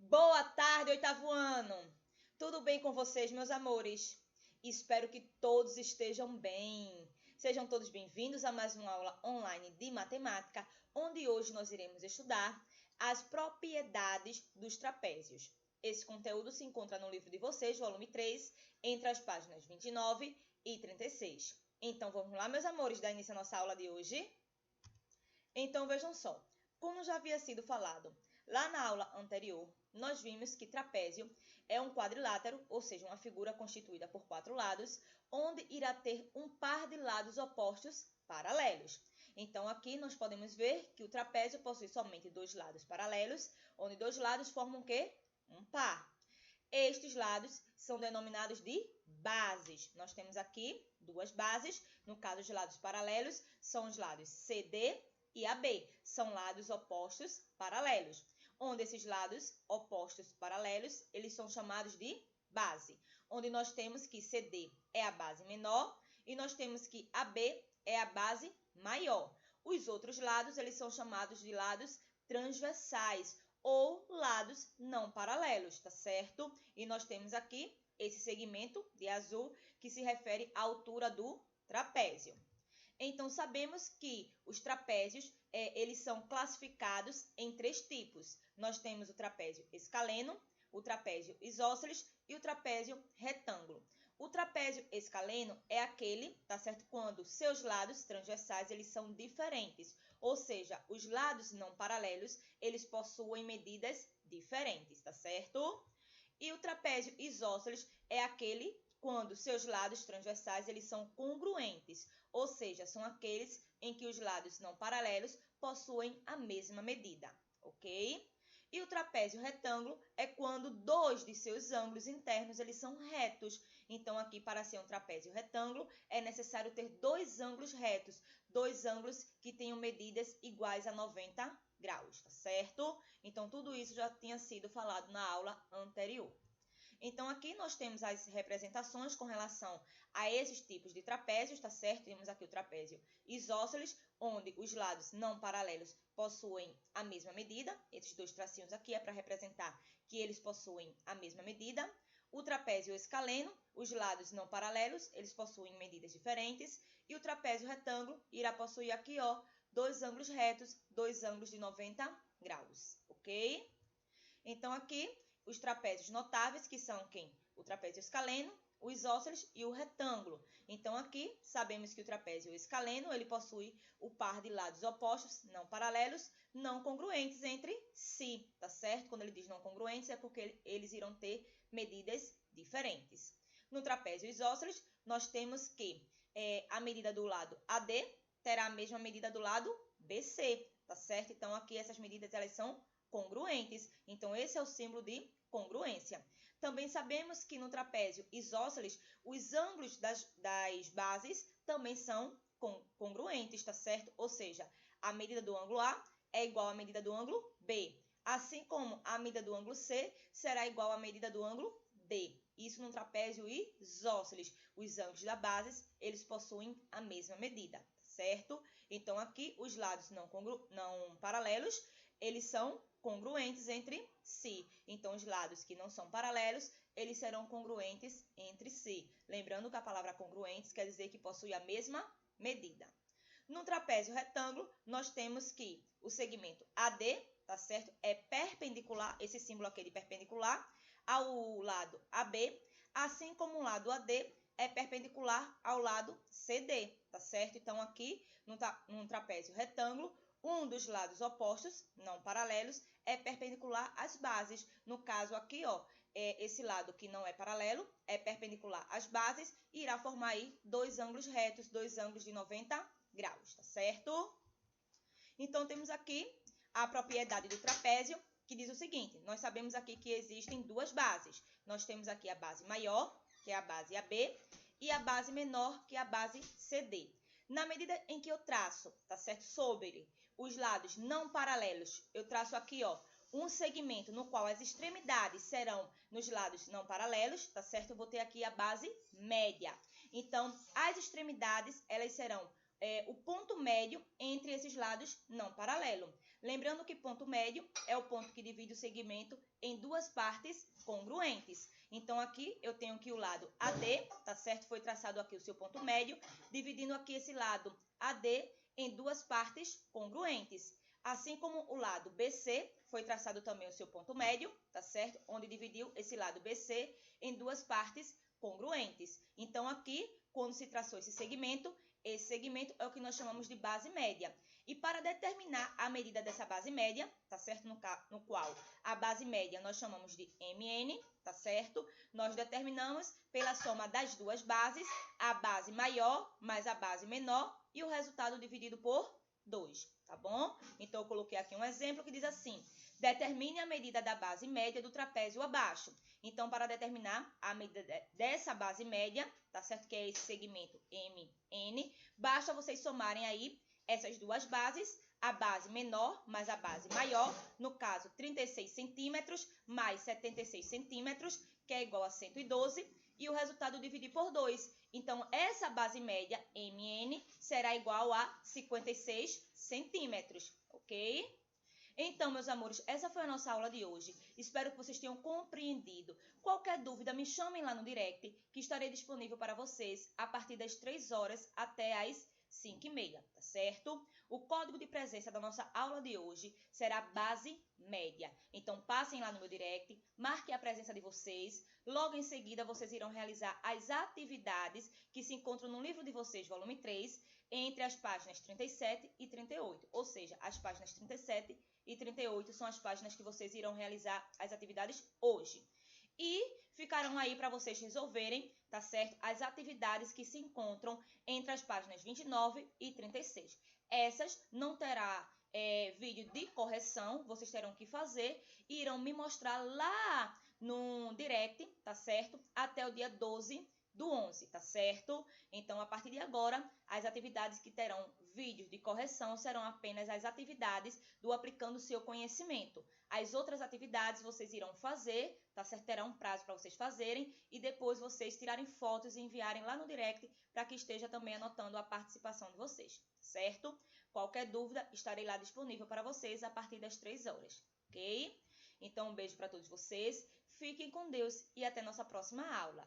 Boa tarde, oitavo ano! Tudo bem com vocês, meus amores? Espero que todos estejam bem. Sejam todos bem-vindos a mais uma aula online de matemática, onde hoje nós iremos estudar as propriedades dos trapézios. Esse conteúdo se encontra no livro de vocês, volume 3, entre as páginas 29 e 36. Então, vamos lá, meus amores, dar início à nossa aula de hoje? Então, vejam só. Como já havia sido falado lá na aula anterior, nós vimos que trapézio é um quadrilátero, ou seja, uma figura constituída por 4 lados, onde irá ter um par de lados opostos paralelos. Então, aqui nós podemos ver que o trapézio possui somente 2 lados paralelos, onde 2 lados formam o quê? Um par. Estes lados são denominados de bases. Nós temos aqui 2 bases, no caso os lados paralelos são os lados CD e AB, são lados opostos paralelos, onde esses lados opostos paralelos, eles são chamados de base, onde nós temos que CD é a base menor e nós temos que AB é a base maior. Os outros lados, eles são chamados de lados transversais ou lados não paralelos, tá certo? E nós temos aqui esse segmento de azul que se refere à altura do trapézio. Então, sabemos que os trapézios, eles são classificados em 3 tipos. Nós temos o trapézio escaleno, o trapézio isósceles e o trapézio retângulo. O trapézio escaleno é aquele, tá certo? Quando seus lados transversais, eles são diferentes. Ou seja, os lados não paralelos, eles possuem medidas diferentes, tá certo? E o trapézio isósceles é aquele quando seus lados transversais eles são congruentes, ou seja, são aqueles em que os lados não paralelos possuem a mesma medida, ok? E o trapézio retângulo é quando 2 de seus ângulos internos eles são retos. Então, aqui, para ser um trapézio retângulo, é necessário ter 2 ângulos retos, 2 ângulos que tenham medidas iguais a 90 graus, tá certo? Então, tudo isso já tinha sido falado na aula anterior. Então, aqui nós temos as representações com relação a esses tipos de trapézios, tá certo? Temos aqui o trapézio isósceles, onde os lados não paralelos possuem a mesma medida. Esses 2 tracinhos aqui é para representar que eles possuem a mesma medida. O trapézio escaleno, os lados não paralelos, eles possuem medidas diferentes. E o trapézio retângulo irá possuir aqui, ó, 2 ângulos retos, 2 ângulos de 90 graus, ok? Então, aqui os trapézios notáveis, que são quem? O trapézio escaleno, o isósceles e o retângulo. Então, aqui, sabemos que o trapézio escaleno, ele possui o par de lados opostos, não paralelos, não congruentes entre si, tá certo? Quando ele diz não congruentes, é porque eles irão ter medidas diferentes. No trapézio isósceles, nós temos que a medida do lado AD terá a mesma medida do lado BC, tá certo? Então, aqui essas medidas, elas são congruentes. Então, esse é o símbolo de congruência. Também sabemos que no trapézio isósceles, os ângulos das bases também são congruentes, tá certo? Ou seja, a medida do ângulo A é igual à medida do ângulo B. Assim como a medida do ângulo C será igual à medida do ângulo D. Isso no trapézio isósceles. Os ângulos da base, eles possuem a mesma medida, certo? Então, aqui, os lados não paralelos, eles são congruentes entre si. Então, os lados que não são paralelos, eles serão congruentes entre si. Lembrando que a palavra congruentes quer dizer que possui a mesma medida. No trapézio retângulo, nós temos que o segmento AD, tá certo? É perpendicular, esse símbolo aqui de perpendicular, ao lado AB, assim como o lado AD é perpendicular ao lado CD, tá certo? Então, aqui, no trapézio retângulo, um dos lados opostos, não paralelos, é perpendicular às bases. No caso aqui, ó, esse lado que não é paralelo é perpendicular às bases e irá formar aí 2 ângulos retos, 2 ângulos de 90 graus, tá certo? Então, temos aqui a propriedade do trapézio, que diz o seguinte: nós sabemos aqui que existem 2 bases. Nós temos aqui a base maior, que é a base AB, e a base menor, que é a base CD. Na medida em que eu traço, tá certo, sobre os lados não paralelos, eu traço aqui, ó, um segmento no qual as extremidades serão nos lados não paralelos, tá certo? Eu vou ter aqui a base média. Então, as extremidades, elas serão o ponto médio entre esses lados não paralelos. Lembrando que ponto médio é o ponto que divide o segmento em duas partes congruentes. Então, aqui eu tenho aqui o lado AD, tá certo? Foi traçado aqui o seu ponto médio, dividindo aqui esse lado AD em duas partes congruentes. Assim como o lado BC, foi traçado também o seu ponto médio, tá certo? Onde dividiu esse lado BC em duas partes congruentes. Então, aqui, quando se traçou esse segmento é o que nós chamamos de base média. E para determinar a medida dessa base média, tá certo? No qual a base média nós chamamos de MN, tá certo? Nós determinamos pela soma das duas bases, a base maior mais a base menor e o resultado dividido por 2, tá bom? Então, eu coloquei aqui um exemplo que diz assim: determine a medida da base média do trapézio abaixo. Então, para determinar a medida dessa base média, tá certo? Que é esse segmento MN, basta vocês somarem aí essas duas bases, a base menor mais a base maior, no caso 36 centímetros mais 76 centímetros, que é igual a 112, e o resultado dividir por 2. Então, essa base média MN será igual a 56 centímetros, ok? Então, meus amores, essa foi a nossa aula de hoje. Espero que vocês tenham compreendido. Qualquer dúvida, me chamem lá no direct, que estarei disponível para vocês a partir das 3 horas até as 5h30, tá certo? O código de presença da nossa aula de hoje será base média. Então, passem lá no meu direct, marquem a presença de vocês. Logo em seguida, vocês irão realizar as atividades que se encontram no livro de vocês, volume 3, entre as páginas 37 e 38. Ou seja, as páginas 37 e 38 são as páginas que vocês irão realizar as atividades hoje. E ficarão aí para vocês resolverem, tá certo? As atividades que se encontram entre as páginas 29 e 36. Essas não terá vídeo de correção, vocês terão que fazer e irão me mostrar lá no direct, tá certo? Até o dia 12/11, tá certo? Então, a partir de agora, as atividades que terão vídeos de correção serão apenas as atividades do aplicando o seu conhecimento. As outras atividades vocês irão fazer, tá certo? Terá um prazo para vocês fazerem e depois vocês tirarem fotos e enviarem lá no direct para que esteja também anotando a participação de vocês, certo? Qualquer dúvida, estarei lá disponível para vocês a partir das 3 horas, ok? Então, um beijo para todos vocês, fiquem com Deus e até nossa próxima aula.